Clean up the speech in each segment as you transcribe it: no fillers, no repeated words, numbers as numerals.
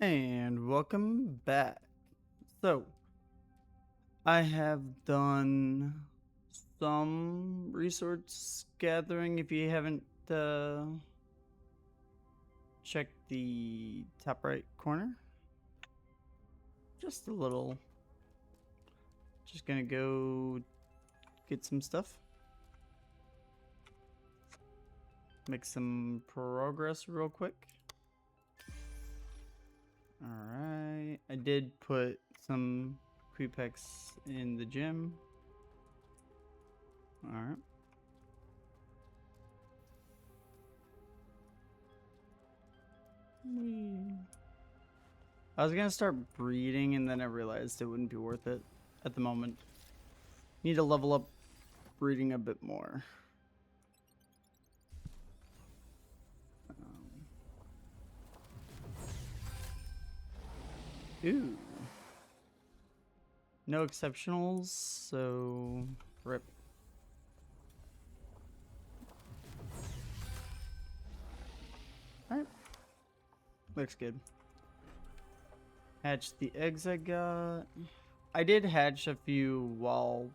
And welcome back. So, I have done some resource gathering. If you haven't checked the top right corner, just a little. Just gonna go get some stuff. Make some progress real quick. Alright. I did put some creepex in the gym. Alright. I was gonna start breeding and then I realized it wouldn't be worth it at the moment. Need to level up breeding a bit more. Ooh. No exceptionals, so rip. Alright. Looks good. Hatch the eggs I got. I did hatch a few while,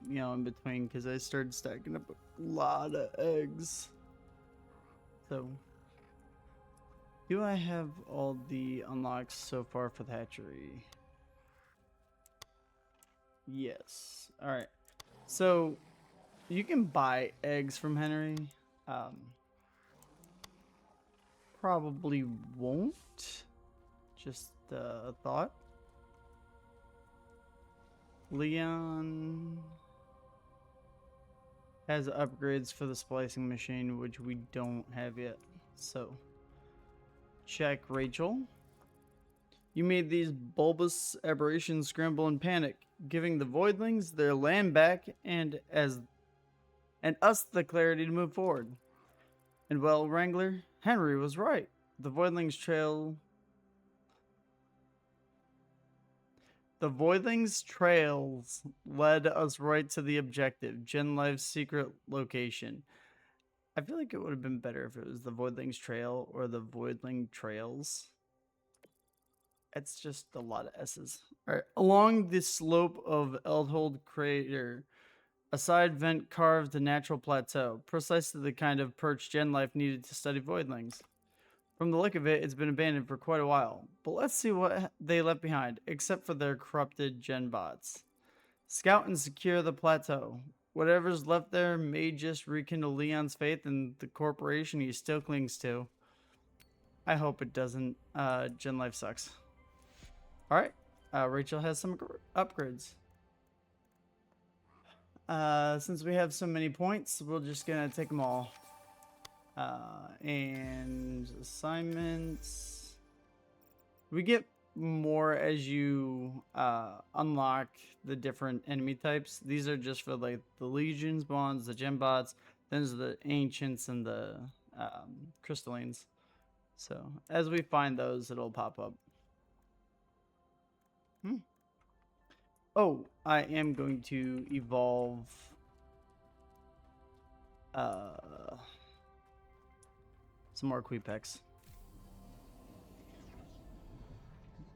in between because I started stacking up a lot of eggs. So, do I have all the unlocks so far for the hatchery? Yes. Alright. So, you can buy eggs from Henry. Probably won't. Just a thought. Leon has upgrades for the splicing machine, which we don't have yet. So, check Rachel. You made these bulbous aberrations scramble in panic, giving the voidlings their land back and us the clarity to move forward. And well, Wrangler, Henry was right. The voidlings trails led us right to the objective, Gen Life's secret location. I feel like it would have been better if it was the Voidlings Trail or the Voidling Trails. It's just a lot of S's. All right, along the slope of Eldhold Crater, a side vent carved a natural plateau, precisely the kind of perch Gen Life needed to study Voidlings. From the look of it, it's been abandoned for quite a while. But let's see what they left behind, except for their corrupted Gen bots. Scout and secure the plateau. Whatever's left there may just rekindle Leon's faith in the corporation he still clings to. I hope it doesn't. Gen Life sucks. Alright. Rachel has some upgrades. Since we have so many points, we're just gonna take them all. And assignments. We get more as you unlock the different enemy types. These are just for like the legions bonds, the gem bots, then there's the ancients and the crystallines. So as we find those, it'll pop up. Oh, I am going to evolve some more Queepex.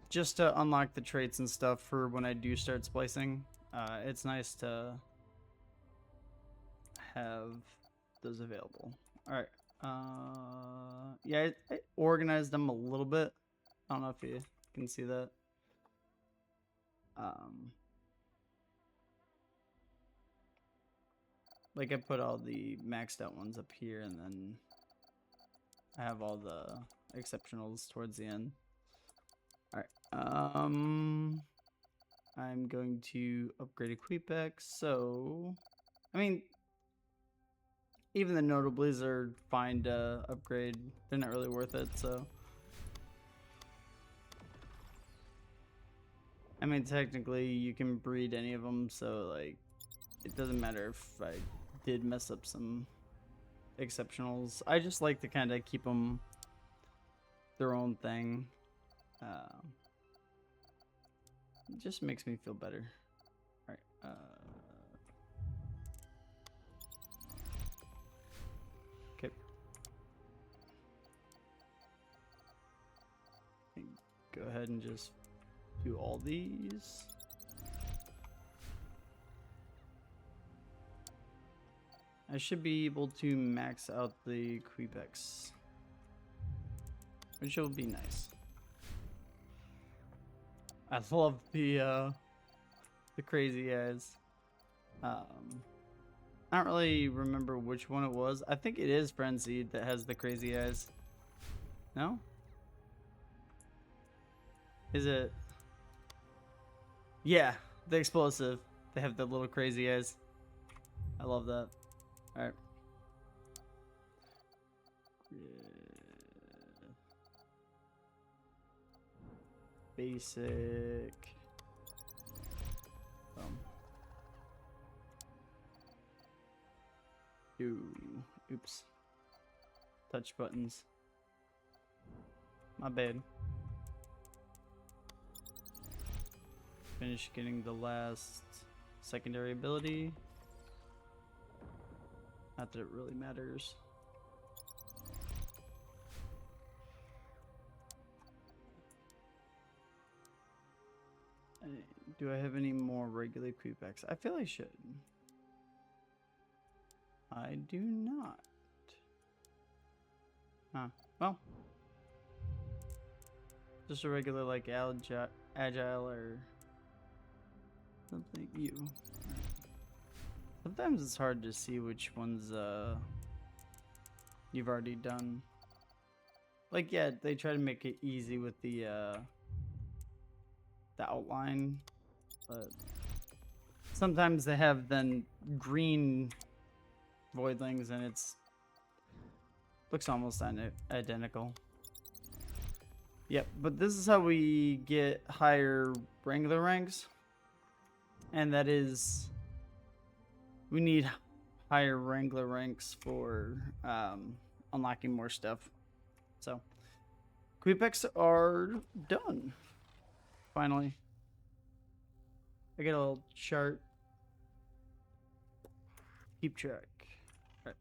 Just to unlock the traits and stuff for when I do start splicing. It's nice to have those available. Alright. Yeah, I organized them a little bit. I don't know if you can see that. Like I put all the maxed out ones up here and then I have all the exceptionals towards the end. Alright. I'm going to upgrade a Queepex, so I mean even the notablies are fine to upgrade. They're not really worth it, so I mean technically you can breed any of them, so like it doesn't matter if I did mess up some exceptionals. I just like to kind of keep them their own thing. It just makes me feel better. All right. Okay. go ahead and just do all these. I should be able to max out the Queepex, which will be nice. I love the crazy eyes. I don't really remember which one it was. I think it is Frenzied that has the crazy eyes. No? Is it? Yeah, the explosive. They have the little crazy eyes. I love that. Alright. Yeah. Basic. Oops. Touch buttons. My bad. Finish getting the last secondary ability. Not that it really matters. Do I have any more regular Queepex? I feel I should. I do not. Huh. Well. Just a regular, like, agile or something. You. Sometimes it's hard to see which ones you've already done. Like, yeah, they try to make it easy with the outline, but sometimes they have then green voidlings and it's looks almost identical. Yep, but this is how we get higher Wrangler ranks, and that is we need higher Wrangler ranks for unlocking more stuff. So Queepex are done. Finally. I get a little chart. Keep track. All right.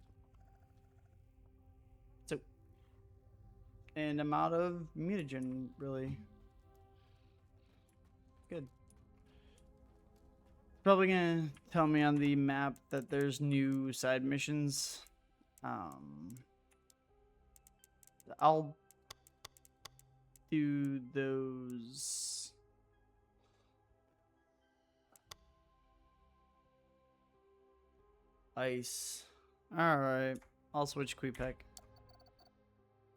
So, and I'm out of mutagen, really. Good. Probably gonna tell me on the map that there's new side missions. I'll do those. Ice. Alright. I'll switch Queepex.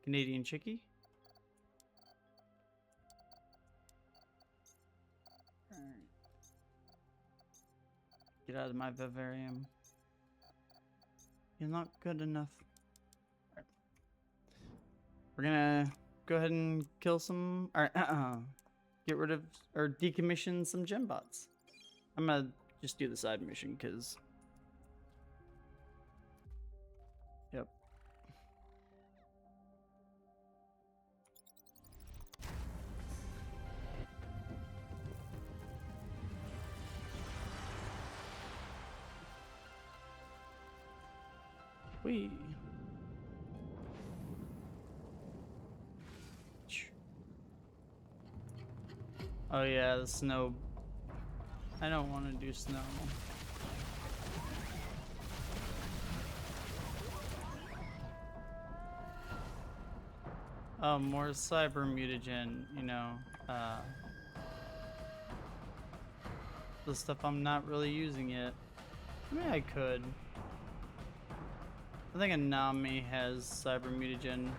Canadian Chickie. Alright. Get out of my vivarium. You're not good enough. Right. We're gonna go ahead and kill some. Alright, get rid of or decommission some gem bots. I'm gonna just do the side mission because. Yep. Whee. Oh yeah, the snow. I don't want to do snow. More cyber mutagen, you know, the stuff I'm not really using yet. I mean, I could. I think Anami has cyber mutagen.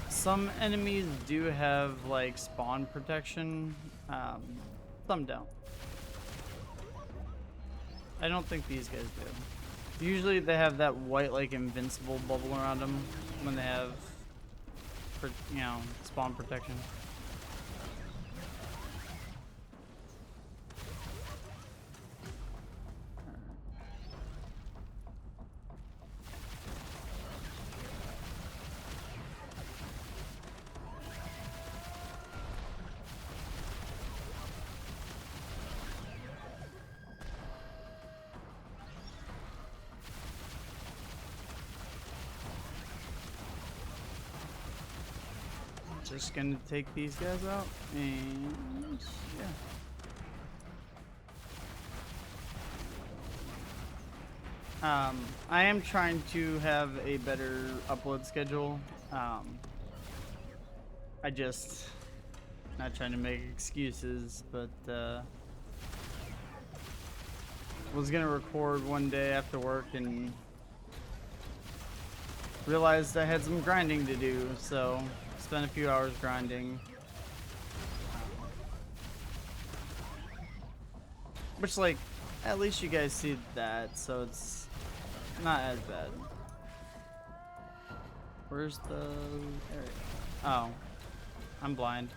Some enemies do have like spawn protection, some don't. I don't think these guys do. Usually they have that white like invincible bubble around them when they have, you know, spawn protection. just gonna take these guys out, and yeah. I am trying to have a better upload schedule. I just not trying to make excuses, but was gonna record one day after work and realized I had some grinding to do, so spent a few hours grinding. Which, like, at least you guys see that, so it's not as bad. Where's the area? Oh, I'm blind.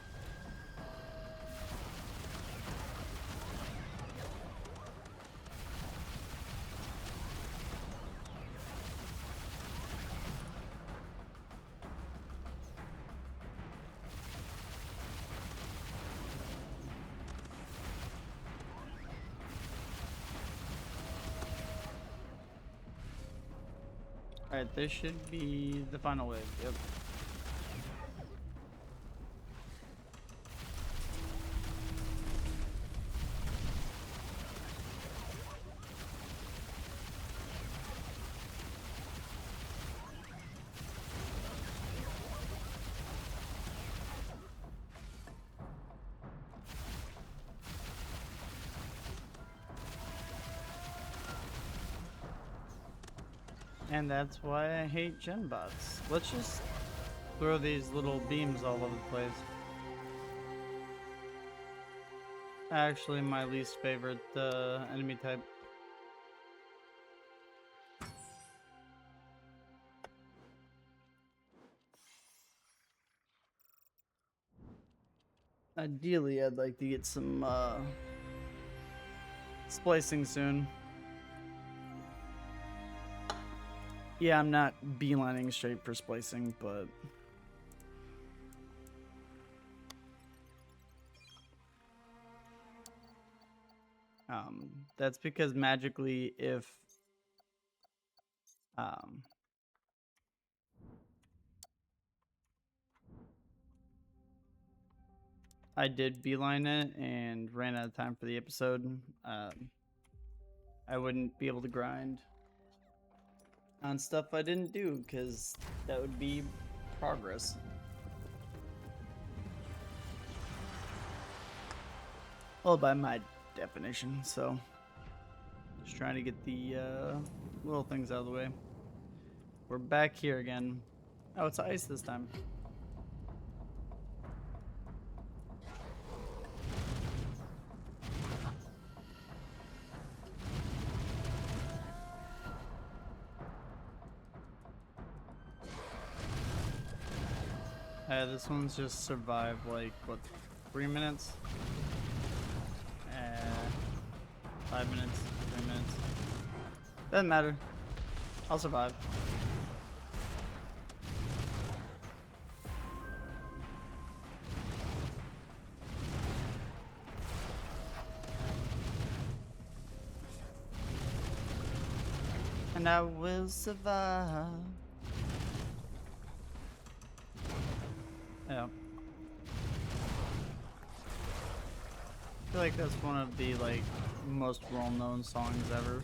Alright, this should be the final wave. Yep. And that's why I hate gen bots. Let's just throw these little beams all over the place. Actually, my least favorite enemy type. Ideally, I'd like to get some splicing soon. Yeah, I'm not beelining straight for splicing, but that's because magically if I did beeline it and ran out of time for the episode, I wouldn't be able to grind on stuff I didn't do, because that would be progress. Well, by my definition, so just trying to get the little things out of the way. We're back here again. Oh, it's ice this time. This one's just survived like, what, 3 minutes? 5 minutes, 3 minutes. Doesn't matter. I'll survive. And I will survive. Yeah. I feel like that's one of the like most well-known songs ever.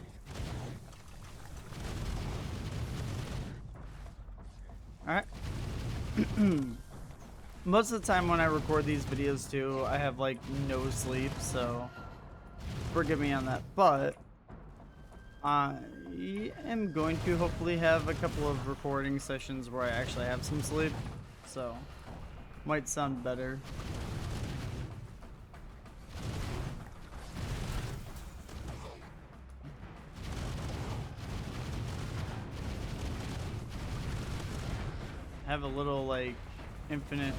Alright. Most of the time when I record these videos too, I have like no sleep, so forgive me on that. But I am going to hopefully have a couple of recording sessions where I actually have some sleep, so might sound better. I have a little like infinite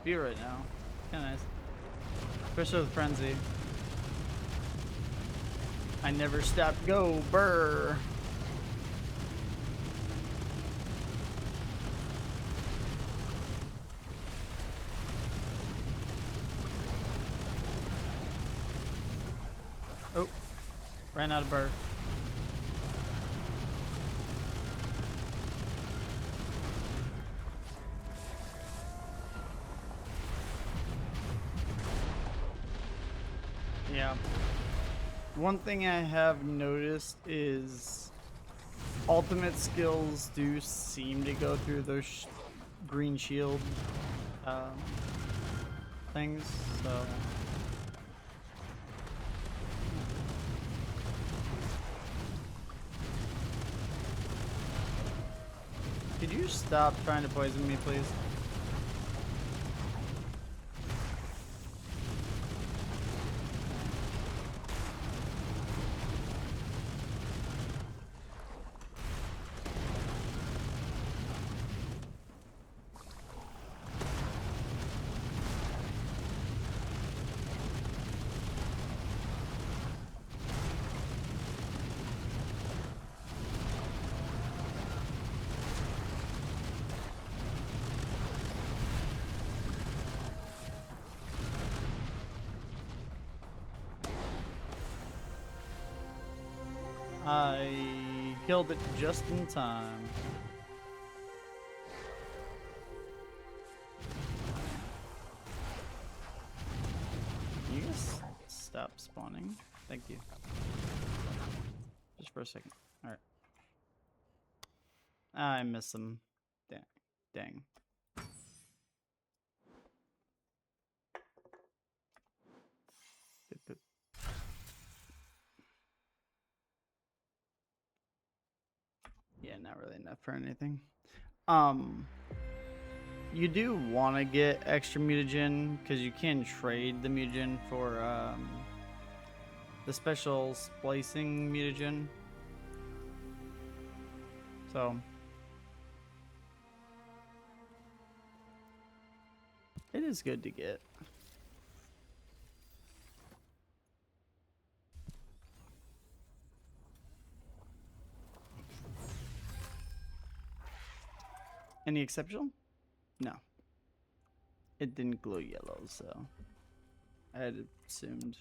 view right now. Kinda nice. Especially with Frenzy. I never stop, go, burr. Oh, ran out of burr. Yeah. One thing I have noticed is ultimate skills do seem to go through those green shield um, things, so. Could you stop trying to poison me, please? I killed it just in time. Can you guys stop spawning? Thank you. Just for a second. Alright. I missed them. Dang. Dang. Boop, boop. Yeah, not really enough for anything. You do want to get extra mutagen because you can trade the mutagen for the special splicing mutagen. So it is good to get. Any exceptional? No. It didn't glow yellow, so I had assumed.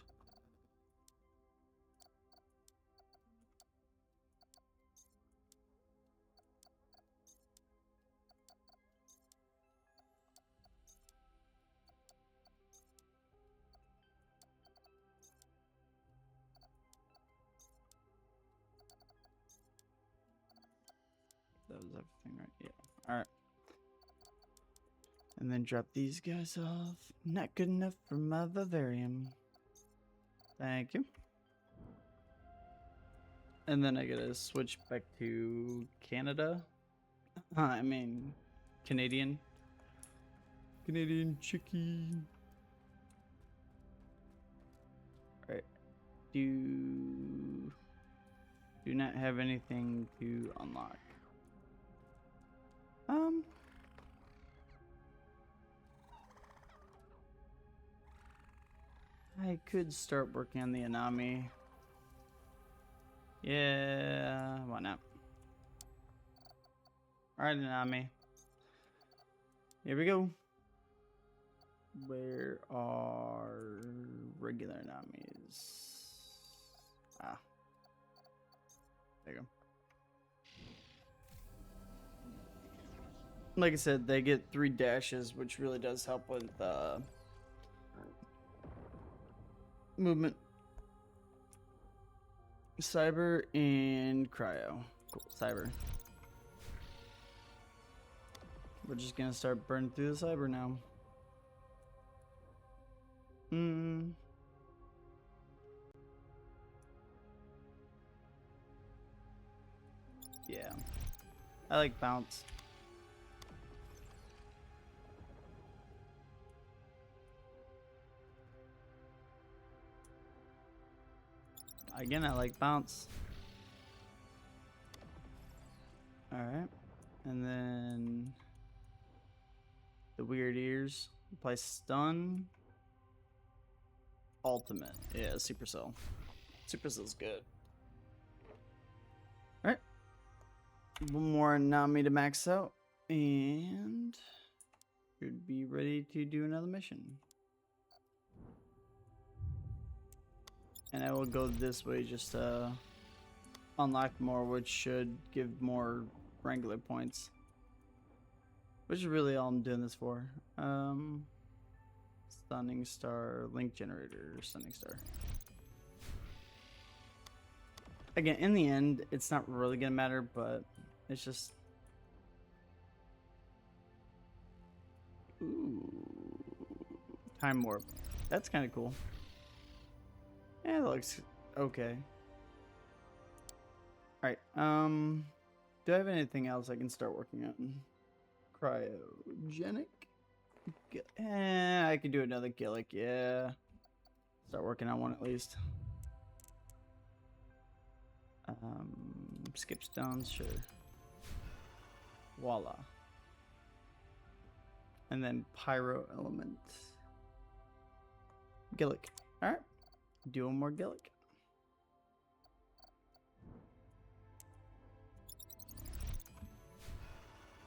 That was everything, right? Yeah. Alright. And then drop these guys off. Not good enough for my vivarium. Thank you. And then I gotta switch back to Canada. I mean, Canadian. Canadian chickie. Alright. Do not have anything to unlock. I could start working on the Anami. Yeah, why not? Alright, Anami. Here we go. Where are regular Anamis? Ah. There you go. Like I said, they get 3 dashes, which really does help with movement. Cyber and cryo. Cool. Cyber. We're just gonna start burning through the cyber now. Yeah. I like bounce. Again, I like bounce. Alright. And then the weird ears. Apply stun. Ultimate. Yeah, Supercell. Supercell's good. Alright. One more Nami to max out. And should be ready to do another mission. And I will go this way just to unlock more, which should give more Wrangler points. Which is really all I'm doing this for. Stunning Star, Link Generator, Stunning Star. Again, in the end, it's not really gonna matter, but it's just. Ooh, time warp. That's kind of cool. Yeah, that looks okay. All right. Do I have anything else I can start working on? Cryogenic. I could do another Gillick. Yeah. Start working on one at least. Skip stones, sure. Voila. And then pyro element. Gillick. Alright. Do one more Gillick.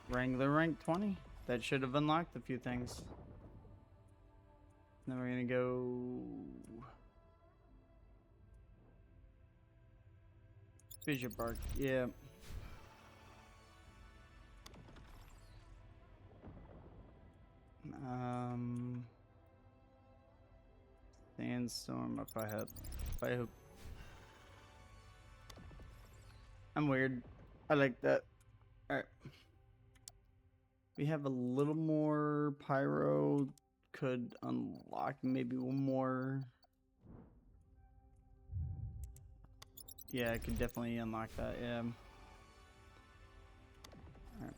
Wrangler rank 20. That should have unlocked a few things. Then we're gonna go Fissure Bark, yeah. Sandstorm if I hope. I'm weird. I like that. Alright. We have a little more pyro. Could unlock maybe one more. Yeah, I could definitely unlock that, yeah. Alright.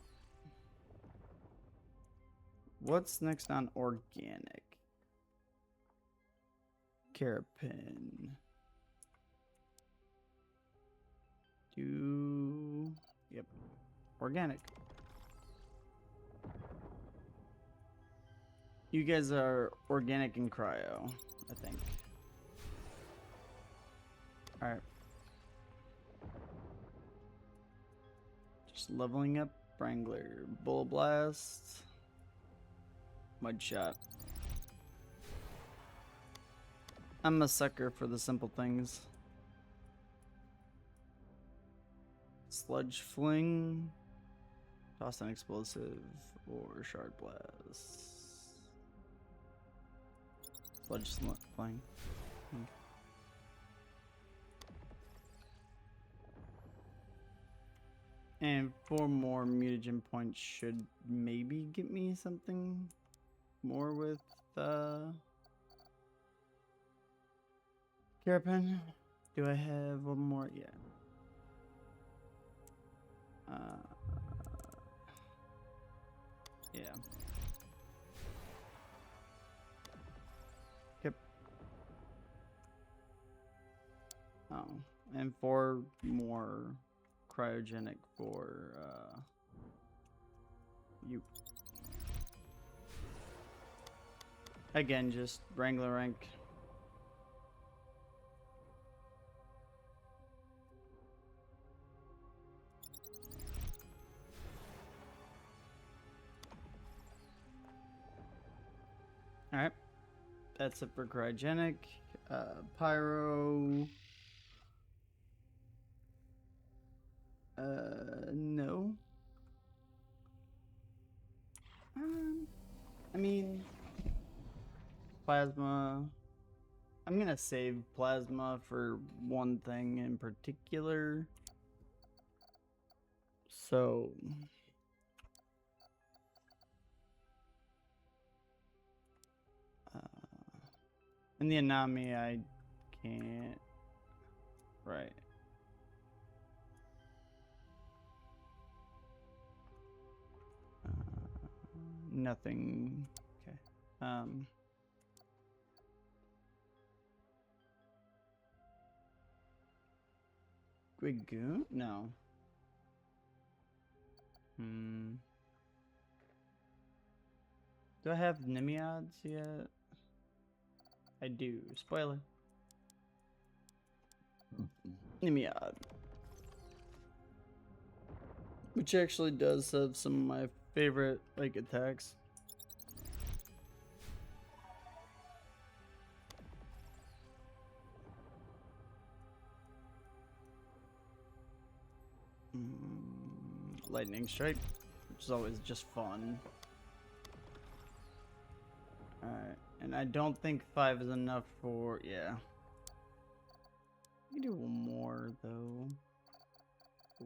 What's next on organic? Carapin. Yep. Organic. You guys are organic and cryo, I think. Alright. Just leveling up Wrangler. Bull Blast. Mud Shot. I'm a sucker for the simple things. Sludge Fling. Toss an explosive or Shard Blast. Sludge Fling. And 4 more mutagen points should maybe get me something more with Carapin. Do I have one more? Yeah. Yeah. Yep. Oh, and 4 more cryogenic for you. Again, just Wrangler rank. Alright. That's it for cryogenic. Pyro. No. I mean, plasma. I'm gonna save plasma for one thing in particular. So. In the Anami, I can't. Right. Nothing. Okay. Grigoon? No. Do I have Nimiads yet? I do. Spoiler. Nimiad. Which actually does have some of my favorite like attacks. Lightning Strike, which is always just fun. Alright, and I don't think 5 is enough for, yeah. We can do one more though. For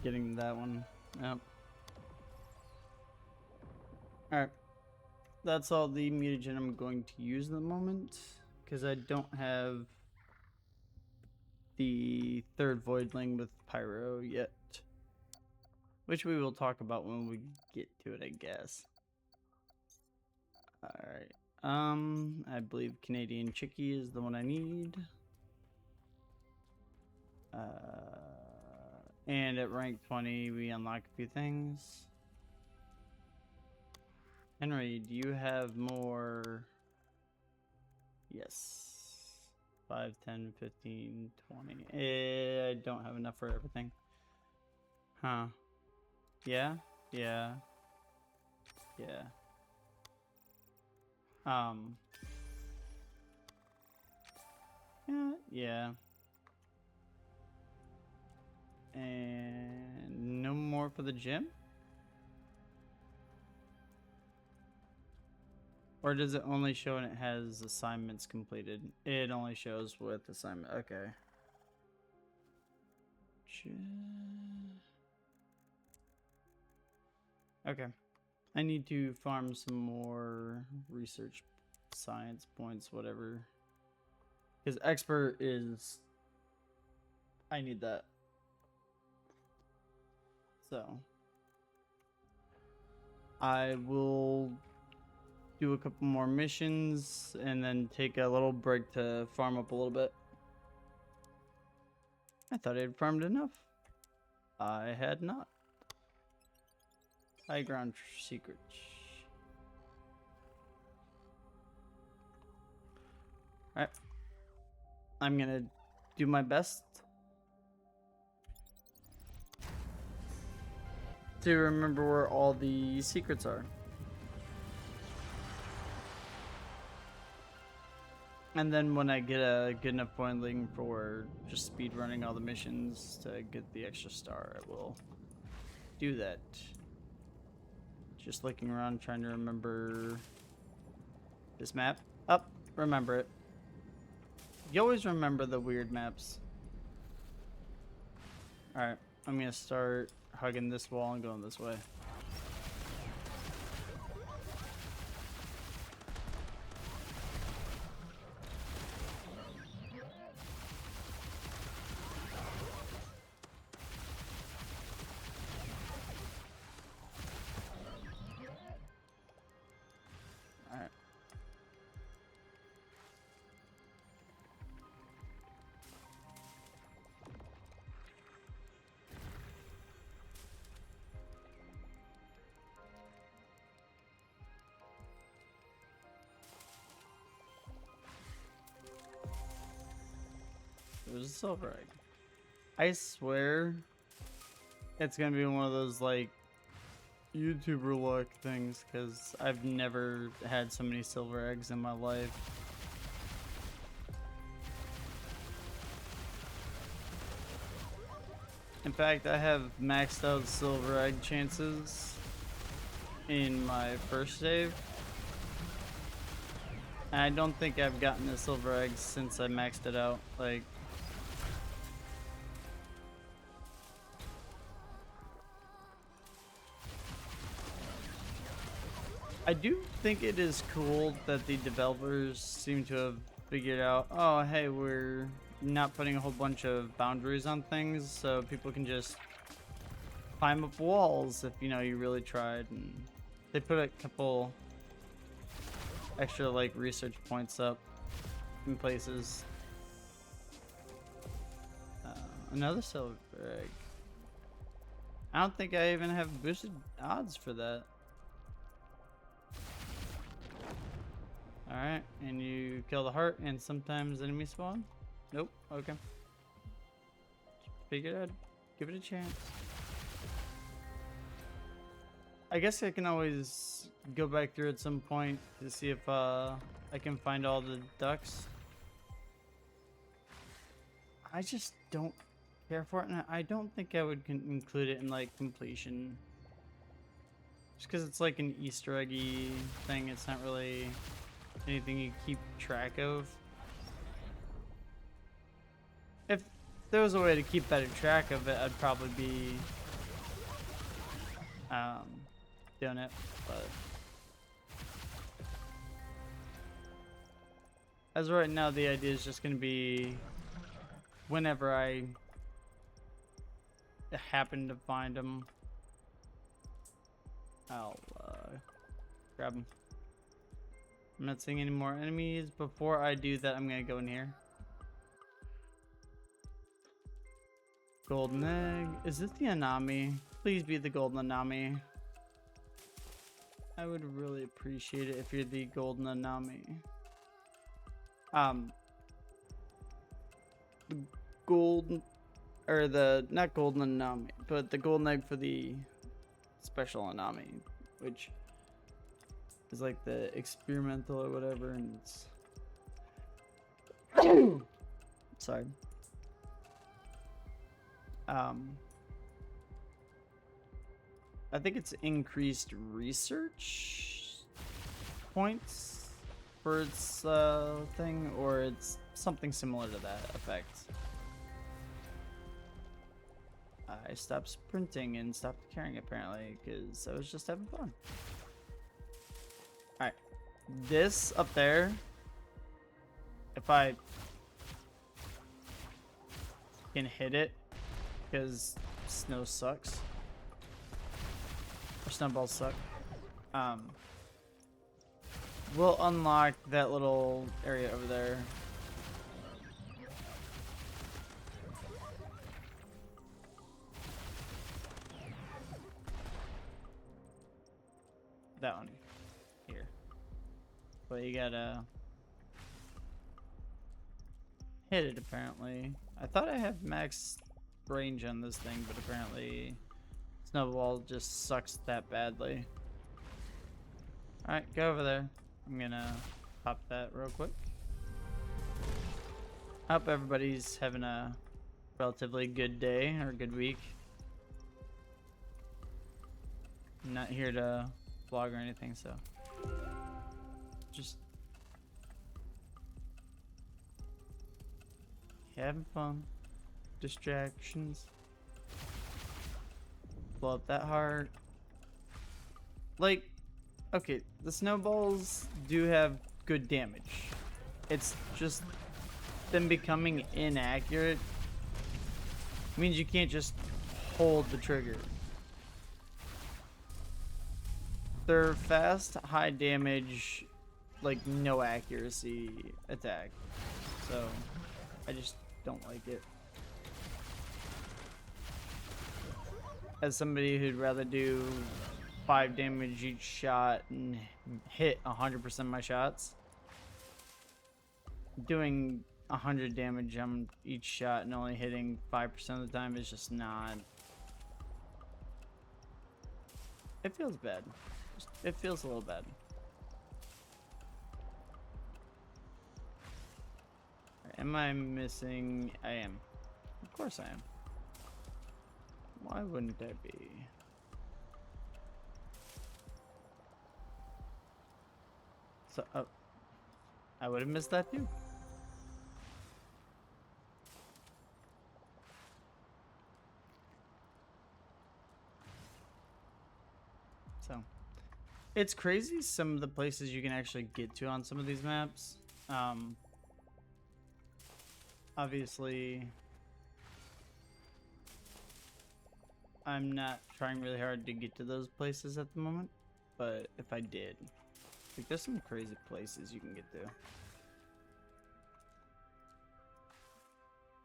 getting that one. Yep. Alright. That's all the mutagen I'm going to use at the moment, because I don't have the third Voidling with Pyro yet. Which we will talk about when we get to it, I guess. Alright. I believe Canadian Chickie is the one I need. And at rank 20, we unlock a few things. Henry, do you have more? Yes. 5, 10, 15, 20. I don't have enough for everything. Huh. Yeah? Yeah. Yeah. Yeah. And no more for the gym? Or does it only show when it has assignments completed? It only shows with assignment. Okay. Okay. I need to farm some more research science points, whatever. Because expert is... I need that. So... I will do a couple more missions and then take a little break to farm up a little bit. I thought I had farmed enough. I had not. High ground secret. Alright. I'm gonna do my best to remember where all the secrets are. And then when I get a good enough Voidling for just speed running all the missions to get the extra star, I will do that. Just looking around trying to remember this map. Up, remember it. You always remember the weird maps. Alright, I'm gonna start hugging this wall and going this way. Alright. There's a silver egg. I swear it's gonna be one of those like YouTuber luck things, because I've never had so many silver eggs in my life. In fact, I have maxed out silver egg chances in my first save. And I don't think I've gotten a silver egg since I maxed it out. Like, I do think it is cool that the developers seem to have figured out, oh, hey, we're not putting a whole bunch of boundaries on things, so people can just climb up walls if, you know, you really tried. And they put a couple extra, like, research points up in places. Another silver egg. I don't think I even have boosted odds for that. Alright, and you kill the heart and sometimes enemy spawn? Nope, okay. Figured I'd give it a chance. I guess I can always go back through at some point to see if I can find all the ducks. I just don't care for it, and I don't think I would include it in like completion. Just because it's like an Easter eggy thing, it's not really anything you keep track of. If there was a way to keep better track of it, I'd probably be doing it, but as of right now, the idea is just going to be whenever I happen to find them, I'll grab them. I'm not seeing any more enemies. Before I do that, I'm going to go in here. Golden egg. Is this the Anami? Please be the golden Anami. I would really appreciate it if you're the golden Anami. The golden, or the, not golden Anami, but the golden egg for the special Anami, which is like the experimental or whatever, and it's sorry. I think it's increased research points for its thing, or it's something similar to that effect. I stopped sprinting and stopped carrying apparently because I was just having fun. Alright, this up there, if I can hit it, because snow sucks, or snowballs suck, we'll unlock that little area over there. That one here, but you gotta hit it apparently. I thought I had max range on this thing, but apparently snowball just sucks that badly. Alright, go over there. I'm gonna pop that real quick. Hope everybody's having a relatively good day or good week. I'm not here to vlog or anything, so just having fun. Distractions. Blow up that heart. Like, okay, the snowballs do have good damage. It's just them becoming inaccurate means you can't just hold the trigger. They're fast, high damage, like no accuracy attack. So I just don't like it. As somebody who'd rather do 5 damage each shot and hit 100% of my shots, doing 100 damage on each shot and only hitting 5% of the time is just not. It feels bad. It feels a little bad. Am I missing? I am. Of course I am. Why wouldn't I be? So, I would have missed that too. So, it's crazy some of the places you can actually get to on some of these maps. Obviously, I'm not trying really hard to get to those places at the moment, but if I did, like, there's some crazy places you can get to.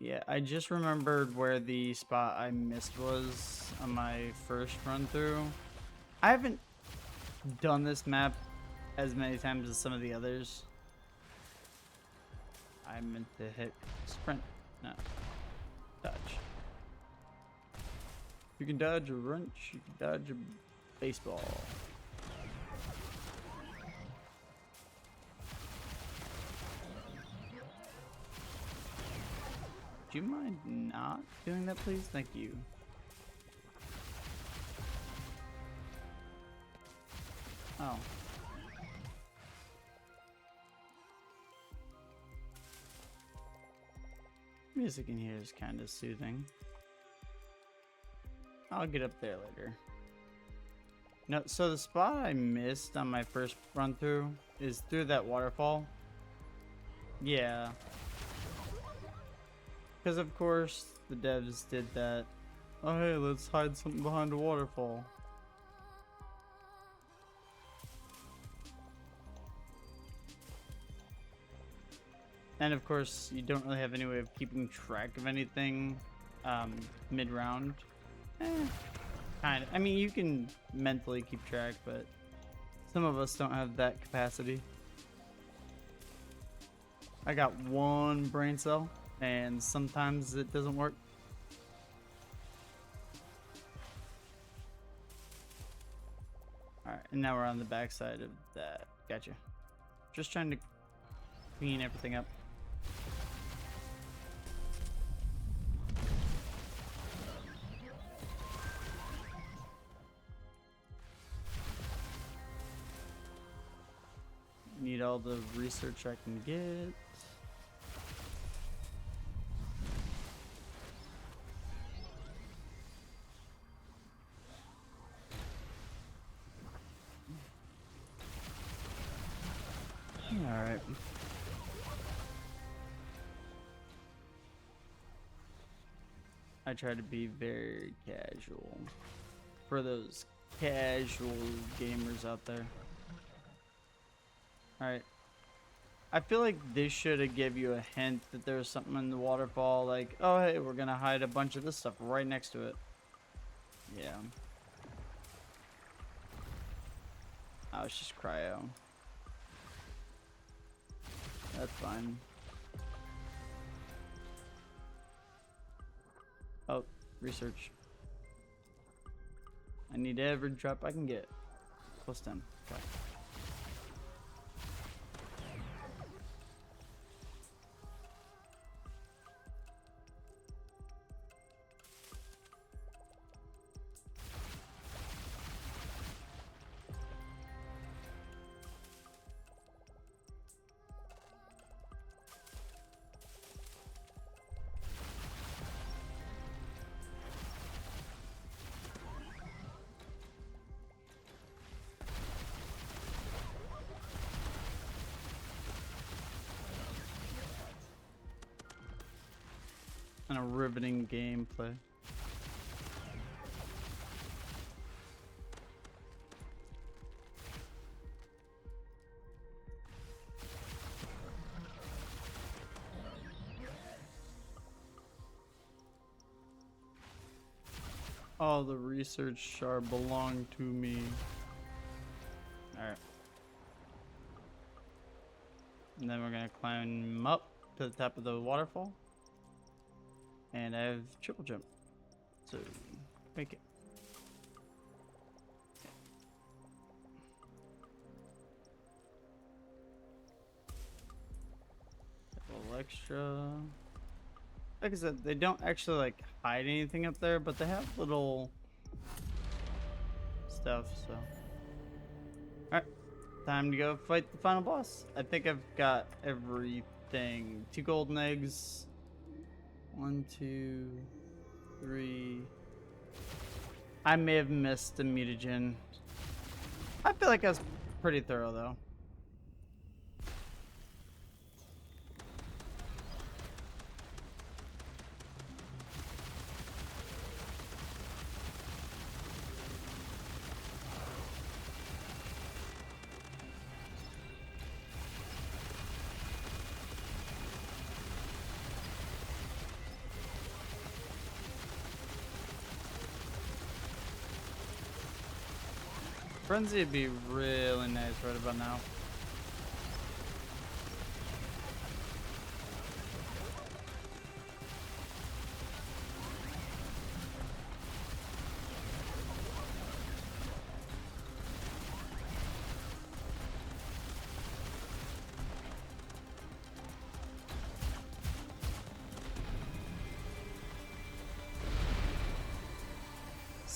Yeah, I just remembered where the spot I missed was on my first run through. I haven't done this map as many times as some of the others. I meant to hit sprint, no, dodge. You can dodge a wrench, you can dodge a baseball. Do you mind not doing that, please? Thank you. Oh. Music in here is kind of soothing. I'll get up there later. No, so the spot I missed on my first run through is through that waterfall. Yeah. Because of course the devs did that. Oh hey, let's hide something behind a waterfall. And of course you don't really have any way of keeping track of anything mid-round. Kind of. I mean, you can mentally keep track, but some of us don't have that capacity. I got one brain cell, and sometimes it doesn't work. Alright, and now we're on the back side of that. Gotcha. Just trying to clean everything up. Need all the research I can get. All right. I try to be very casual for those casual gamers out there. Alright. I feel like this should have give you a hint that there's something in the waterfall, like, oh hey, we're gonna hide a bunch of this stuff right next to it. Yeah. Oh, it's just cryo. That's fine. Oh, research. I need every drop I can get. Plus 10. Okay. And a riveting gameplay. All the research shard belong to me. Alright. And then we're gonna climb up to the top of the waterfall. And I have triple jump. So, make it. A little extra. Like I said, they don't actually like hide anything up there, but they have little stuff, so. Alright, time to go fight the final boss. I think I've got everything. 2 golden eggs. 1, 2, 3. I may have missed a mutagen. I feel like I was pretty thorough though. Frenzy would be really nice right about now.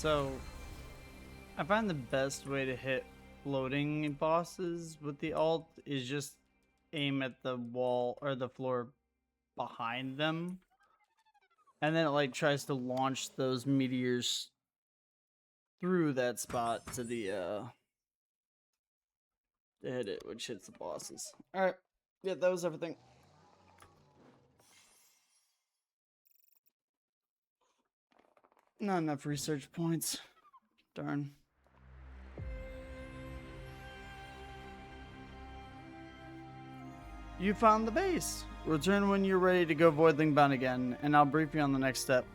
So, I find the best way to hit floating bosses with the alt is just aim at the wall or the floor behind them. And then it like tries to launch those meteors through that spot to hit it, which hits the bosses. Alright. Yeah, that was everything. Not enough research points. Darn. You found the base. Return when you're ready to go Voidling Bound again, and I'll brief you on the next step.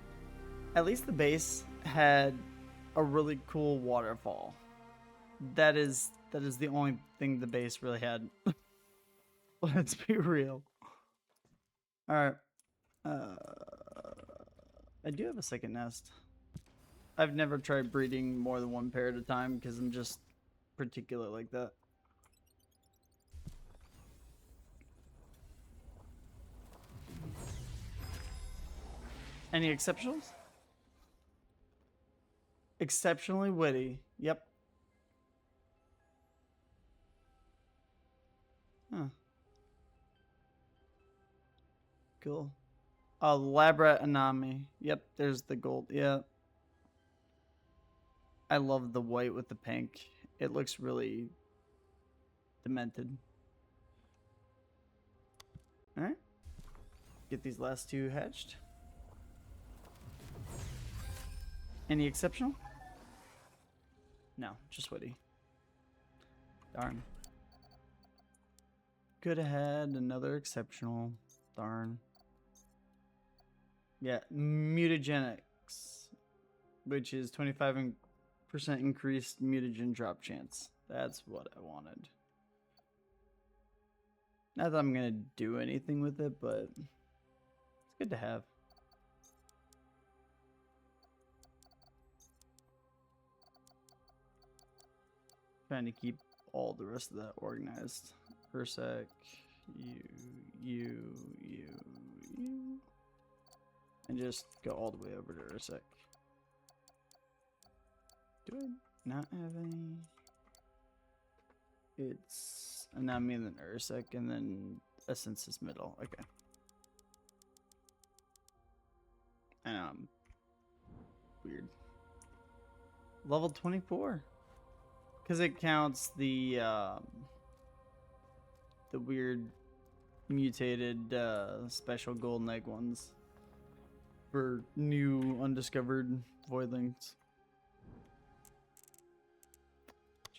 At least the base had a really cool waterfall. That is the only thing the base really had. Let's be real. Alright. I do have a second nest. I've never tried breeding more than one pair at a time because I'm just particular like that. Any exceptionals? Exceptionally witty. Yep. Huh. Cool. Labrat Anami. Yep, there's the gold. Yeah. I love the white with the pink. It looks really demented. Alright. Get these last two hatched. Any exceptional? No, just witty. Darn. Could have had another exceptional. Darn. Yeah, mutagenics, which is 25% increased mutagen drop chance. That's what I wanted. Not that I'm gonna do anything with it, but it's good to have. Trying to keep all the rest of that organized. Ursec, you. And just go all the way over to Ursec. Do I not have any? It's Anami and then Ursec and then Essence is middle. Okay. Weird. Level 24. Because it counts the weird mutated special golden egg ones for new undiscovered voidlings.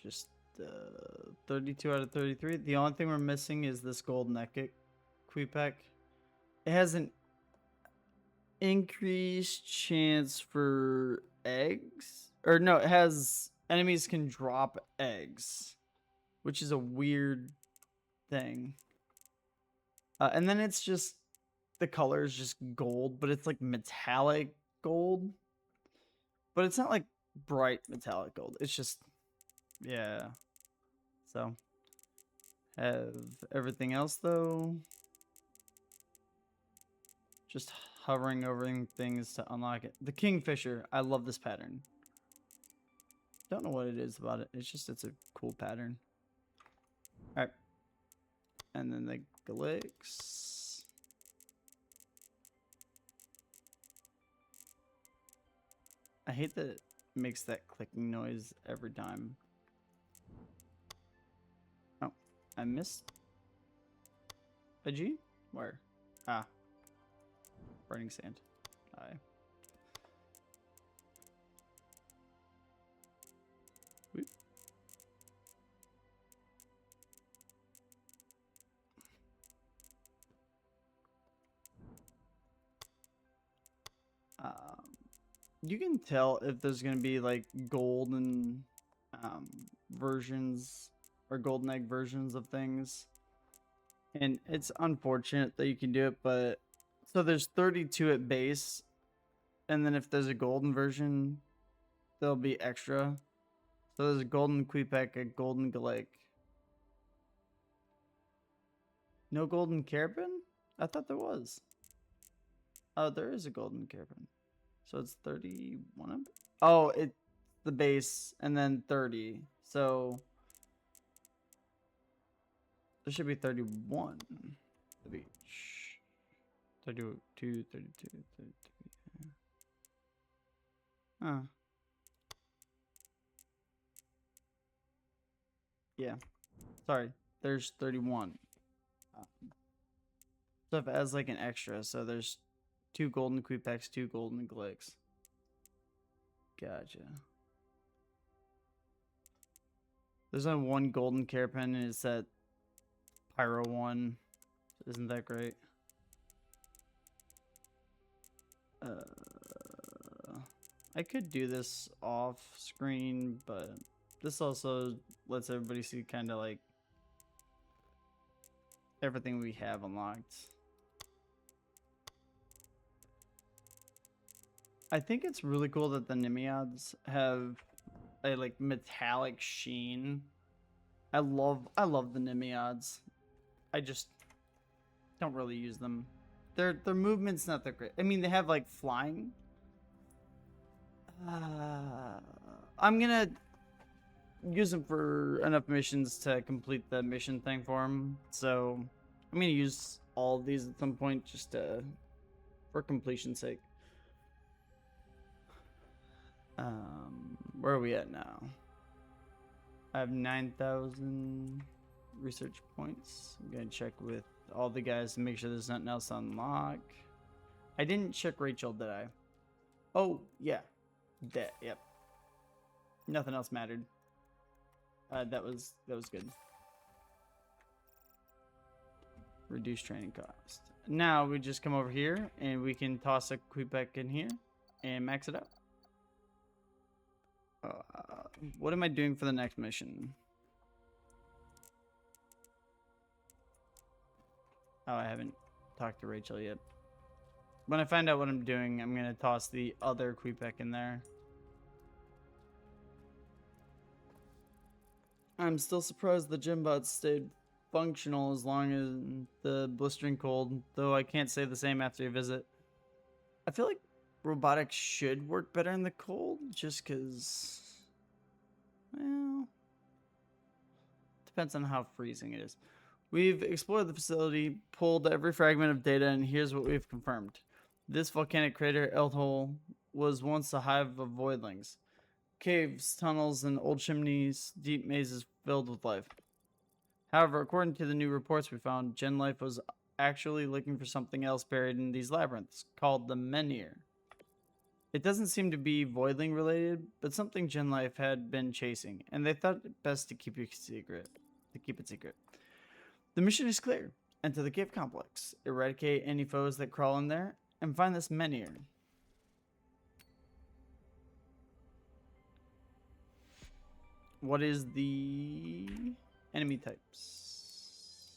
Just 32 out of 33. The only thing we're missing is this golden Queepack. It has an increased chance for eggs. Or no, it has enemies can drop eggs, which is a weird thing. And then it's just the color is just gold, but it's like metallic gold. But it's not like bright metallic gold. It's just, yeah. So, have everything else though. Just hovering over things to unlock it. The Kingfisher. I love this pattern. Don't know what it is about it. It's a cool pattern. All right. And then the Galix. I hate that it makes that clicking noise every time. Oh, I missed a G? Where? Ah. Burning sand. Aye. Whoop. You can tell if there's gonna be like golden versions or golden egg versions of things, and it's unfortunate that you can do it, but so there's 32 at base, and then if there's a golden version, there'll be extra. So there's a golden Queepack, a golden Galake. No golden Carabin? I thought there was. Oh, there is a golden Carabin. So it's 31. Oh, it's the base and then 30. So there should be 31. The beach. 32, 32, 33. Huh. Yeah. Sorry. There's 31. Stuff as like an extra. So there's 2 golden Queepex, 2 golden Glicks. Gotcha. There's only 1 golden Carepen, and it's that Pyro one. Isn't that great? I could do this off screen, but this also lets everybody see kind of like everything we have unlocked. I think it's really cool that the Nimiads have a like metallic sheen. I love the Nimiads. I just don't really use them. Their movement's not that great. I mean, they have like flying. I'm gonna use them for enough missions to complete the mission thing for them. So I'm gonna use all of these at some point just for completion's sake. Where are we at now? I have 9,000 research points. I'm gonna check with all the guys to make sure there's nothing else unlock. I didn't check Rachel, did I? Oh yeah, that yep. Nothing else mattered. That was good. Reduce training cost. Now we just come over here and we can toss a Quebec in here and max it out. What am I doing for the next mission? Oh, I haven't talked to Rachel yet. When I find out what I'm doing, I'm gonna toss the other Quebec in there. I'm still surprised the gym bots stayed functional as long as the blistering cold, though I can't say the same after a visit. I feel like robotics should work better in the cold, just because, well, depends on how freezing it is. We've explored the facility, pulled every fragment of data, and here's what we've confirmed. This volcanic crater, Eldhole, was once a hive of voidlings. Caves, tunnels, and old chimneys, deep mazes filled with life. However, according to the new reports we found, Gen Life was actually looking for something else buried in these labyrinths, called the Menhir. It doesn't seem to be Voidling related, but something Gen Life had been chasing, and they thought it best to keep it secret. The mission is clear. Enter the cave complex, eradicate any foes that crawl in there, and find this Menhir. What is the enemy types?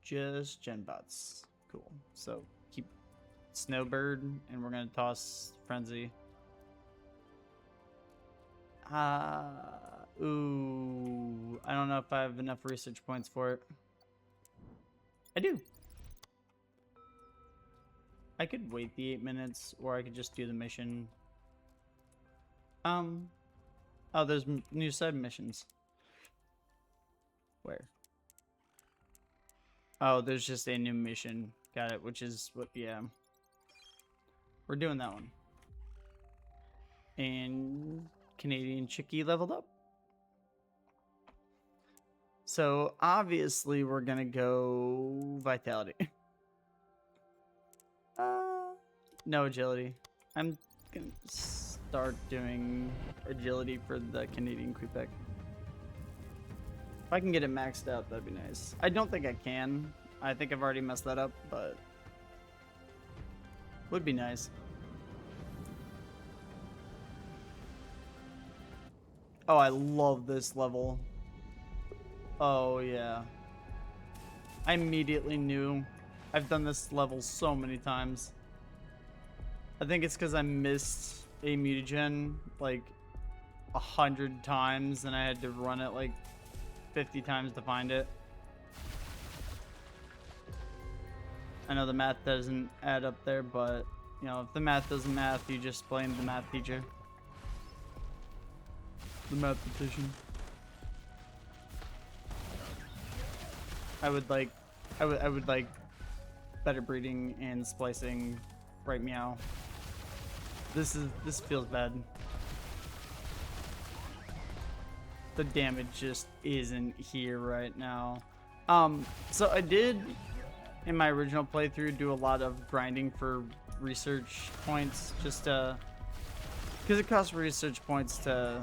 Just gen bots. Cool. So keep Snowbird, and we're gonna toss Frenzy. Ooh, I don't know if I have enough research points for it. I do. I could wait the 8 minutes, or I could just do the mission. Oh, there's new side missions. Where? Oh, there's just a new mission. Got it, which is what, yeah. We're doing that one. And Canadian Chickie leveled up. So, obviously, we're gonna go Vitality. No agility. I'm gonna start doing agility for the Canadian Quebec. If I can get it maxed out, that'd be nice. I don't think I can. I think I've already messed that up, but would be nice. Oh, I love this level. Oh, yeah. I immediately knew. I've done this level so many times. I think it's because I missed a mutagen like 100 times and I had to run it like 50 times to find it. I know the math doesn't add up there, but You know, if the math doesn't math, you just blame the math teacher. The mathematician. I would like better breeding and splicing, right meow. This feels bad. The damage just isn't here right now. So I did in my original playthrough do a lot of grinding for research points, just because it costs research points to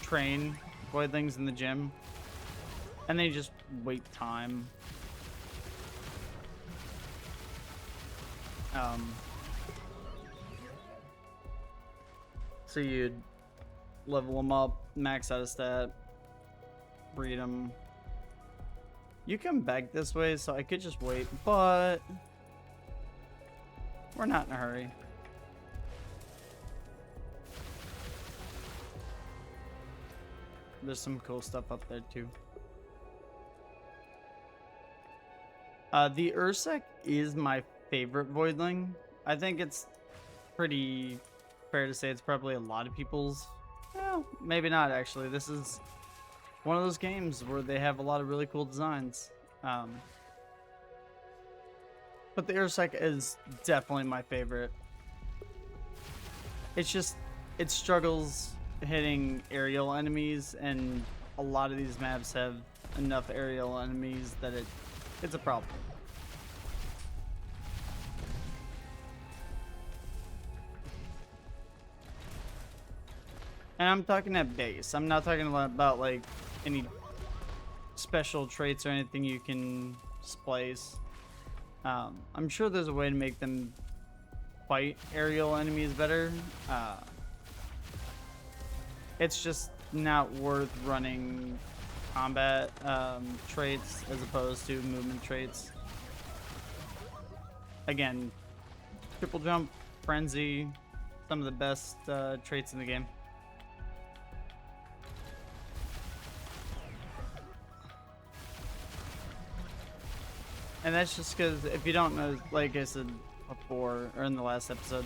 train voidlings in the gym, and they just wait time. So you'd level them up, max out of stat, breed them. You come back this way, so I could just wait, but we're not in a hurry. There's some cool stuff up there too. The Ursec is my favorite voidling. I think it's pretty fair to say it's probably a lot of people's. Well, maybe not actually. This is one of those games where they have a lot of really cool designs. But the Ursec is definitely my favorite. It's just, it struggles hitting aerial enemies, and a lot of these maps have enough aerial enemies that it's a problem. And I'm talking at base. I'm not talking about like any special traits or anything you can splice. I'm sure there's a way to make them fight aerial enemies better. It's just not worth running combat traits as opposed to movement traits. Again, triple jump, frenzy, some of the best traits in the game. And that's just because, if you don't know, like I said before, or in the last episode,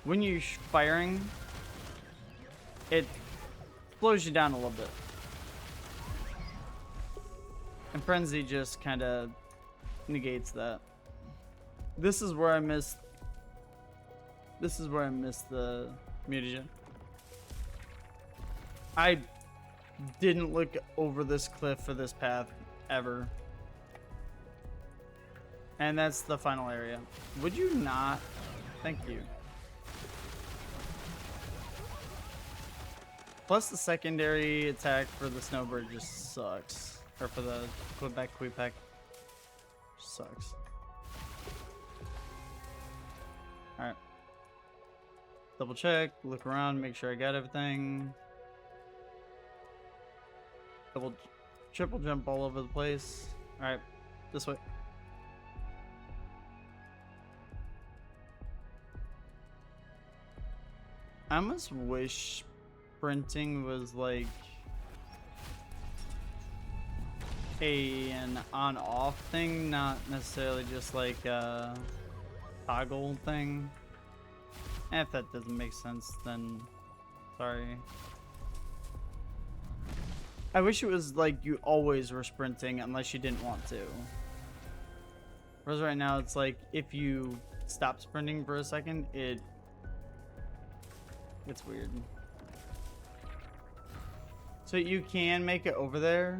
when you're firing, it slows you down a little bit. And Frenzy just kind of negates that. This is where I missed the mutagen. I didn't look over this cliff for this path ever. And that's the final area. Would you not? Thank you. Plus the secondary attack for the snowbird just sucks. Or for the Quebec sucks. Alright. Double check, look around, make sure I got everything. Triple jump all over the place. Alright, this way. I almost wish sprinting was like an on-off thing, not necessarily just like a toggle thing. And if that doesn't make sense, then sorry. I wish it was like you always were sprinting unless you didn't want to. Whereas right now it's like if you stop sprinting for a second, it's weird. So you can make it over there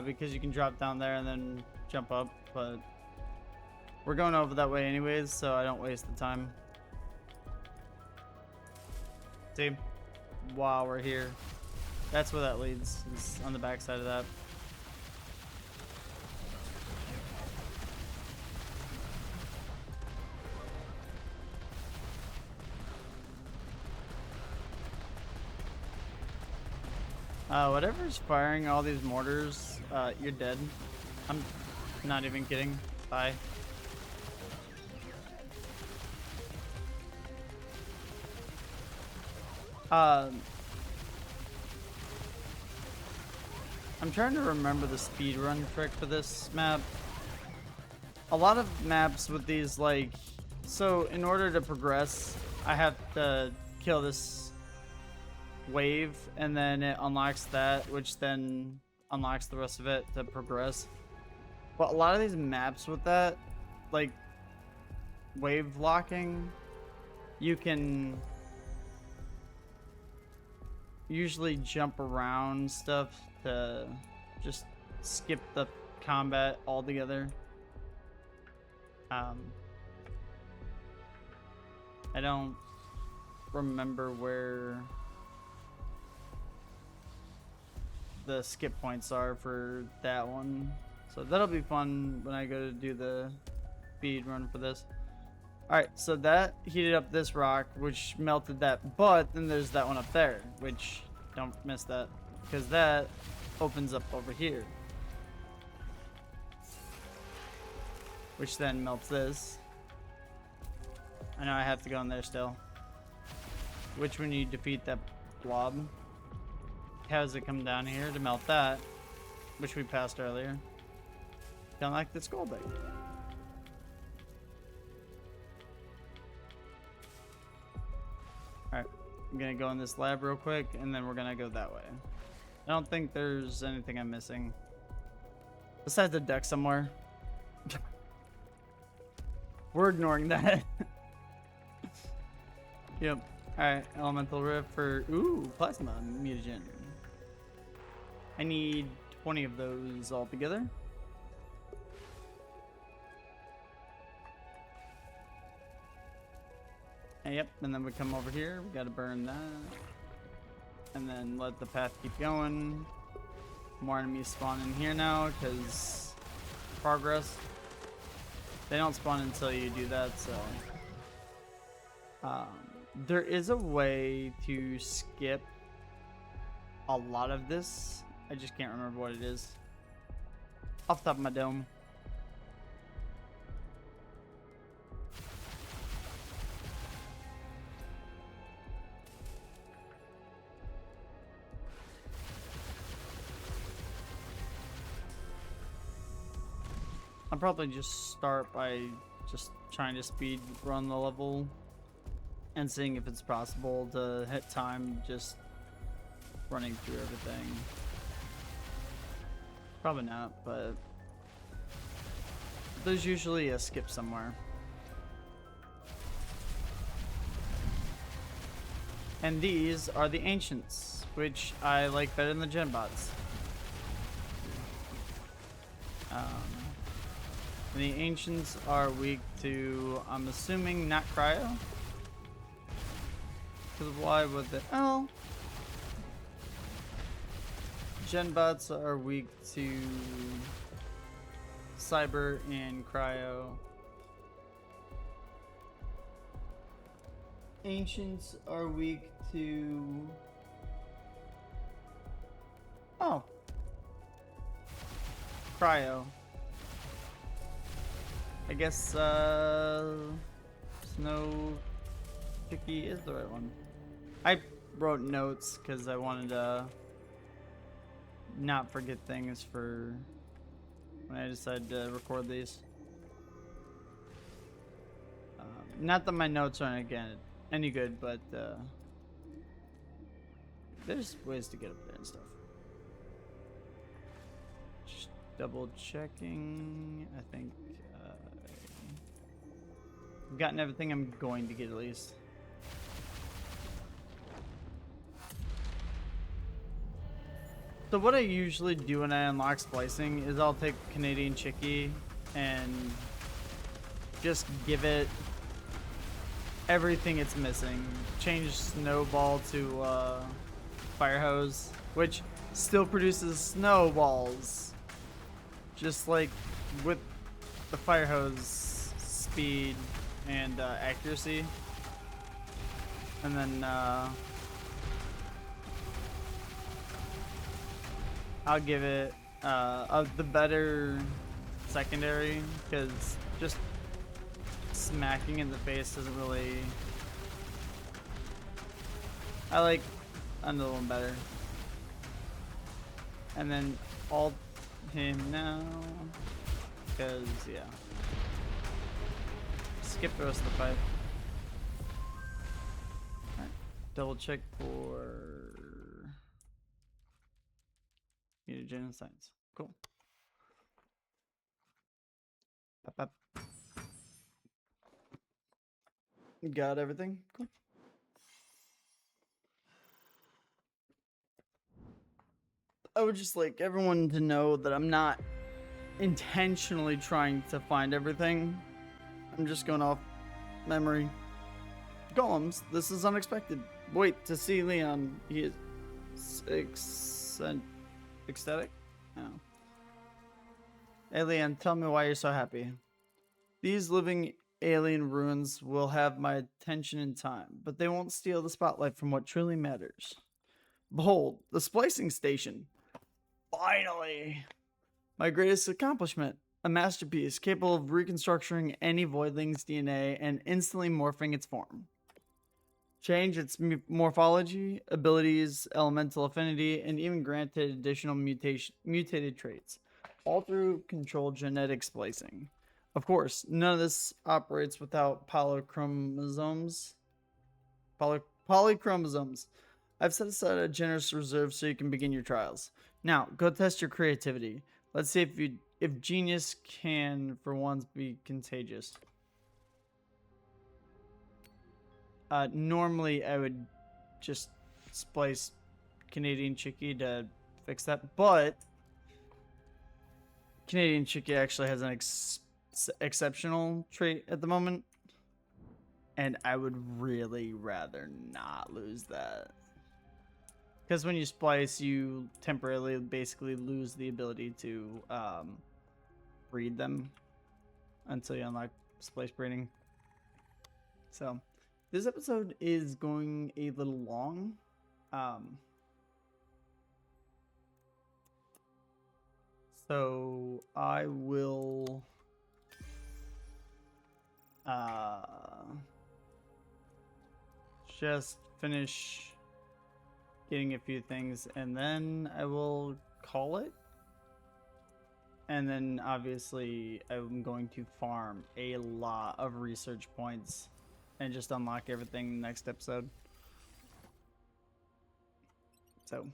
because you can drop down there and then jump up, but we're going over that way anyways, so I don't waste the time. See? While we're here. That's where that leads, is on the back side of that. Whatever's firing all these mortars, you're dead. I'm not even kidding. Bye. I'm trying to remember the speedrun trick for this map. A lot of maps with these, like, so in order to progress, I have to kill this wave, and then it unlocks that, which then unlocks the rest of it to progress. But a lot of these maps with that, like wave locking, you can usually jump around stuff to just skip the combat altogether. I don't remember where the skip points are for that one, so that'll be fun when I go to do the speed run for this. All right, so that heated up this rock, which melted that, but then there's that one up there, which don't miss that, because that opens up over here, which then melts this. I know I have to go in there still. Which when you defeat that blob, how does it come down here to melt that, which we passed earlier? Kind of like the skull bait. Alright, I'm gonna go in this lab real quick, and then we're gonna go that way. I don't think there's anything I'm missing. Besides the deck somewhere. We're ignoring that. Yep. Alright, elemental rift for, ooh, plasma mutagen. I need 20 of those altogether. And yep, and then we come over here, we gotta burn that. And then let the path keep going. More enemies spawn in here now, because progress. They don't spawn until you do that, so. There is a way to skip a lot of this. I just can't remember what it is off the top of my dome. I'll probably just start by just trying to speed run the level and seeing if it's possible to hit time just running through everything. Probably not, but there's usually a skip somewhere. And these are the ancients, which I like better than the gen bots. The ancients are weak to, I'm assuming, not cryo. Because why would they? Oh. Gen bots are weak to cyber and cryo. Ancients are weak to, oh, cryo. I guess Snow Chicky is the right one. I wrote notes because I wanted to not forget things for when I decided to record these. Not that my notes aren't again any good, but there's ways to get up there and stuff. Just double checking. I think I've gotten everything I'm going to get at least. So what I usually do when I unlock splicing is I'll take Canadian Chickie and just give it everything it's missing. Change Snowball to Fire Hose, which still produces snowballs. Just like with the Fire Hose speed and accuracy. And then I'll give it the better secondary, because just smacking in the face doesn't really. I like another one better. And then alt him now. Because, yeah. Skip the rest of the fight. Alright. Double check for mutagen science. Cool. Pop. Got everything? Cool. I would just like everyone to know that I'm not intentionally trying to find everything. I'm just going off memory. Golems, this is unexpected. Wait, to see Leon. He is ecstatic? Oh. Hey Leon, tell me why you're so happy. These living alien ruins will have my attention in time, but they won't steal the spotlight from what truly matters. Behold, the splicing station. Finally! My greatest accomplishment. A masterpiece capable of reconstructing any voidling's DNA and instantly morphing its form. Change its morphology, abilities, elemental affinity, and even granted additional mutated traits. All through controlled genetic splicing. Of course, none of this operates without polychromosomes. Polychromosomes. I've set aside a generous reserve so you can begin your trials. Now, go test your creativity. Let's see if genius can, for once, be contagious. Normally, I would just splice Canadian Chickie to fix that, but Canadian Chickie actually has an exceptional trait at the moment, and I would really rather not lose that. Because when you splice, you temporarily basically lose the ability to breed them until you unlock splice breeding. So this episode is going a little long. So I will just finish getting a few things and then I will call it. And then obviously I'm going to farm a lot of research points and just unlock everything next episode. So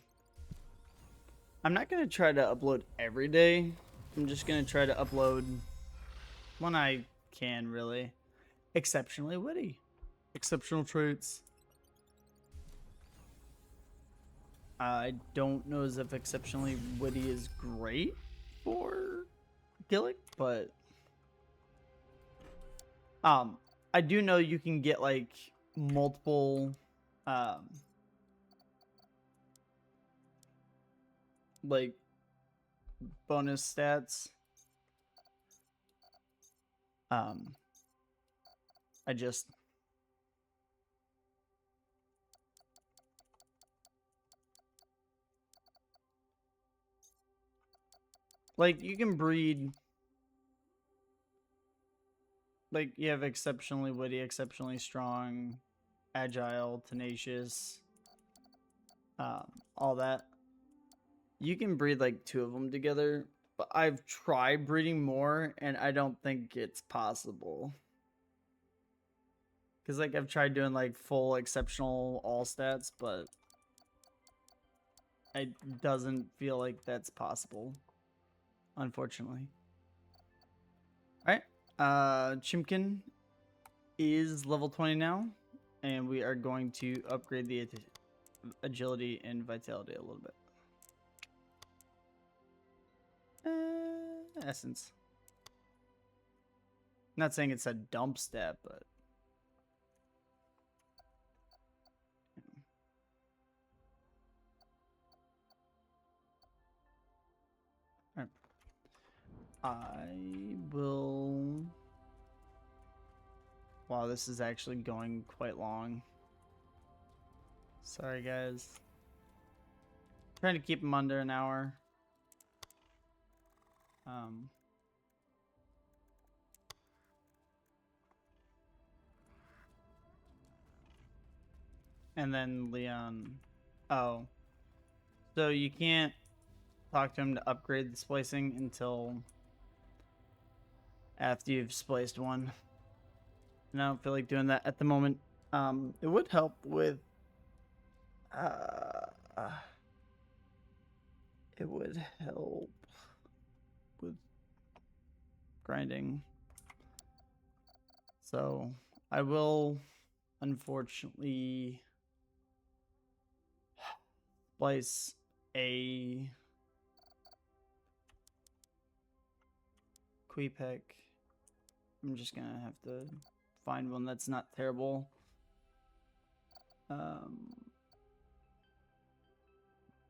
I'm not going to try to upload every day. I'm just going to try to upload when I can, really. Exceptionally witty. Exceptional traits. I don't know as if exceptionally witty is great for Gillick, but I do know you can get like multiple like bonus stats. I just like you can breed like you have exceptionally witty, exceptionally strong, agile, tenacious, all that. You can breed like 2 of them together, but I've tried breeding more and I don't think it's possible. Because like I've tried doing like full exceptional all stats, but it doesn't feel like that's possible, unfortunately. Alright, Chimkin is level 20 now, and we are going to upgrade the agility and vitality a little bit. Essence. Not saying it's a dump stat, but right. I will. Wow, this is actually going quite long. Sorry, guys. Trying to keep them under an hour. And then Leon. Oh. So you can't talk to him to upgrade the splicing until after you've spliced one. And I don't feel like doing that at the moment. It would help with it would help with grinding. So I will unfortunately splice a Queepec. I'm just gonna have to find one that's not terrible.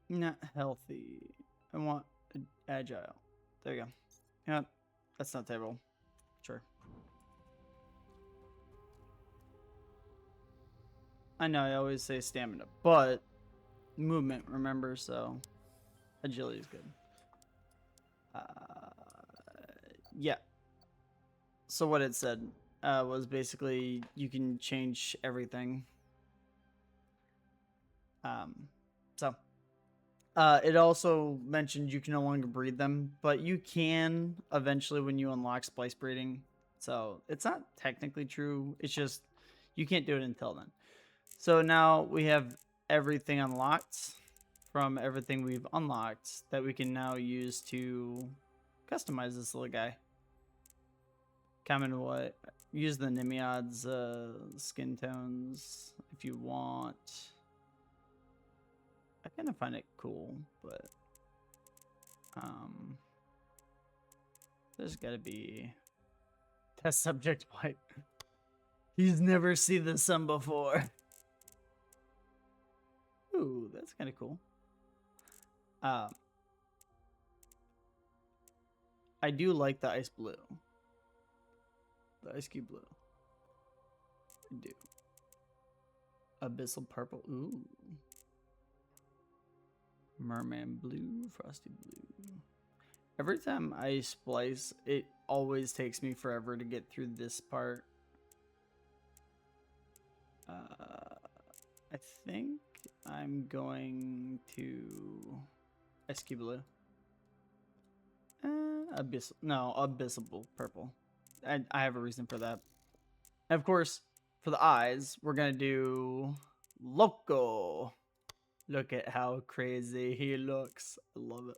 Not healthy. I want agile. There you go. Yeah, that's not terrible. Sure. I know I always say stamina, but movement, remember, so agility is good. Yeah. So what it said was basically you can change everything. So it also mentioned you can no longer breed them, but you can eventually when you unlock splice breeding. So it's not technically true. It's just you can't do it until then. So now we have everything unlocked from everything we've unlocked that we can now use to customize this little guy. Comment what? Use the Nimiod's skin tones if you want. I kind of find it cool, but there's gotta be test subject white. He's never seen the sun before. Ooh, that's kind of cool. I do like the ice blue. The ice cube blue. I do. Abyssal purple. Ooh. Merman blue. Frosty blue. Every time I splice, it always takes me forever to get through this part. I think I'm going to ice cube blue. Abyssal purple. I have a reason for that. And of course, for the eyes, we're gonna do Loco. Look at how crazy he looks. I love it.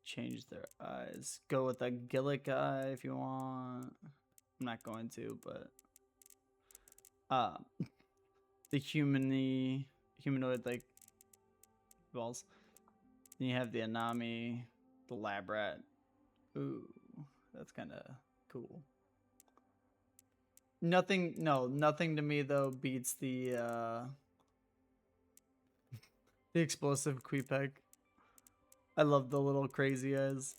Change their eyes. Go with a Gillick eye if you want. I'm not going to, but the humanoid like balls. Then you have the Anami, the lab rat. Ooh, that's kind of cool. Nothing to me though beats the the explosive Queepec. I love the little crazy eyes.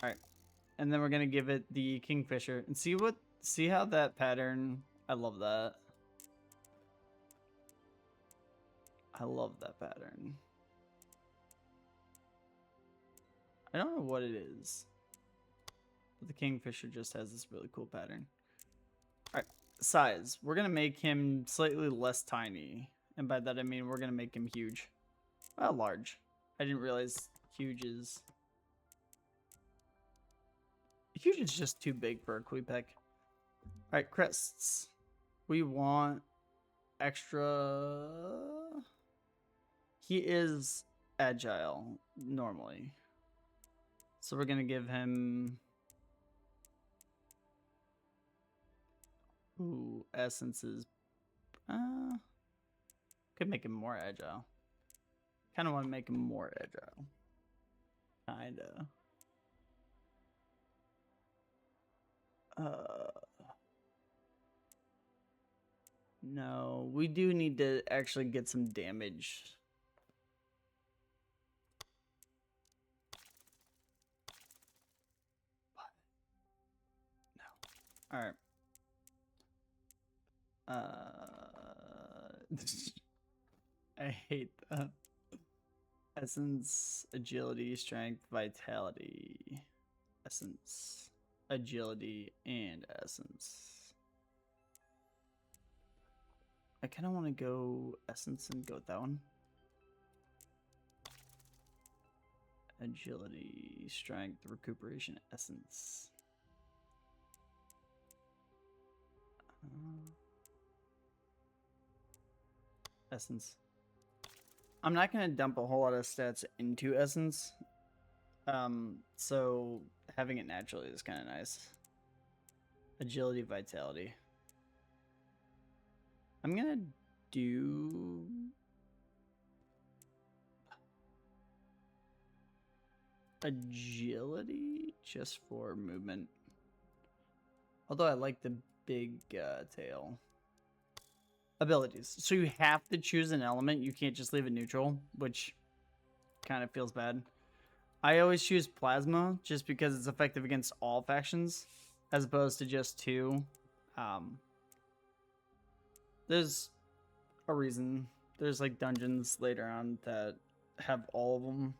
Alright. And then we're gonna give it the Kingfisher. And see how that pattern, I love that. I love that pattern. I don't know what it is. But the Kingfisher just has this really cool pattern. Alright, size. We're gonna make him slightly less tiny. And by that I mean we're gonna make him huge. Well, large. I didn't realize huge is... Huge is just too big for a Queepec. Alright, crests. We want extra... He is agile, normally. So we're gonna give him... Ooh, essences. Could make him more agile. Kind of want to make him more agile. Kinda. No, we do need to actually get some damage. No. All right. I hate that. Essence, agility, strength, vitality. Essence, agility, and essence. I kind of want to go essence and go with that one. agility, strength, recuperation, essence. Essence. I'm not going to dump a whole lot of stats into essence. So having it naturally is kind of nice. Agility, vitality. I'm going to do... agility just for movement. Although I like the big tail. Abilities. So you have to choose an element. You can't just leave it neutral, which kind of feels bad. I always choose plasma just because it's effective against all factions as opposed to just two. There's a reason. There's like dungeons later on that have all of them.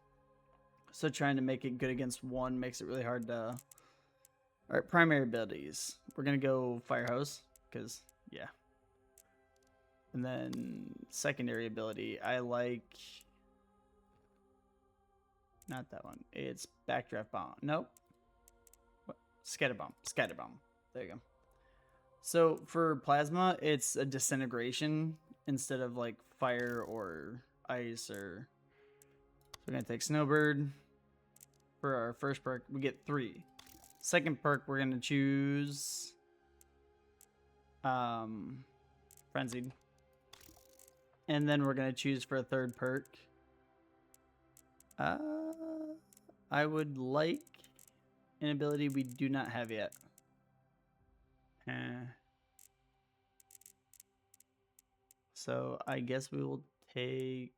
So trying to make it good against one makes it really hard to... Alright, primary abilities. We're going to go Fire Hose, because, yeah. And then secondary ability, I like... Not that one. It's Backdraft Bomb. Nope. What? Scatter Bomb. Scatter Bomb. There you go. So for Plasma, it's a disintegration instead of like fire or ice or... So we're going to take Snowbird. For our first perk, we get 3. Second perk, we're going to choose Frenzied. And then we're going to choose for a third perk. I would like an ability we do not have yet. So I guess we will take...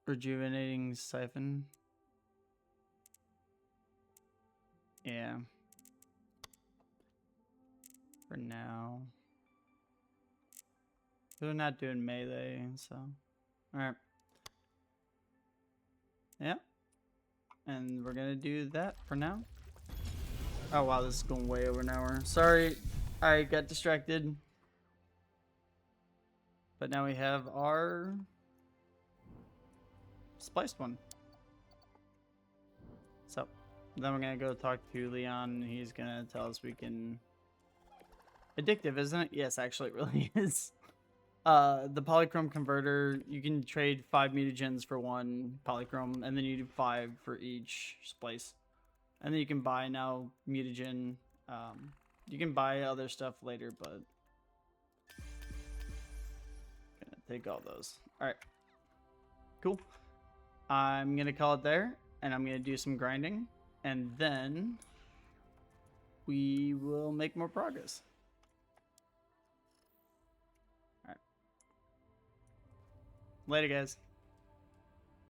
Rejuvenating Siphon. Yeah. For now. We're not doing melee, so... Alright. Yep. And we're gonna do that for now. Oh wow, this is going way over an hour. Sorry, I got distracted. But now we have our spliced one. So, then we're gonna go talk to Leon. He's gonna tell us we can... Addictive, isn't it? Yes, actually it really is. The polychrome converter, you can trade 5 mutagens for 1 polychrome, and then you do 5 for each splice. And then you can buy now mutagen. You can buy other stuff later, but gonna take all those. All right, cool. I'm gonna call it there, and I'm gonna do some grinding, and then we will make more progress. All right, later, guys.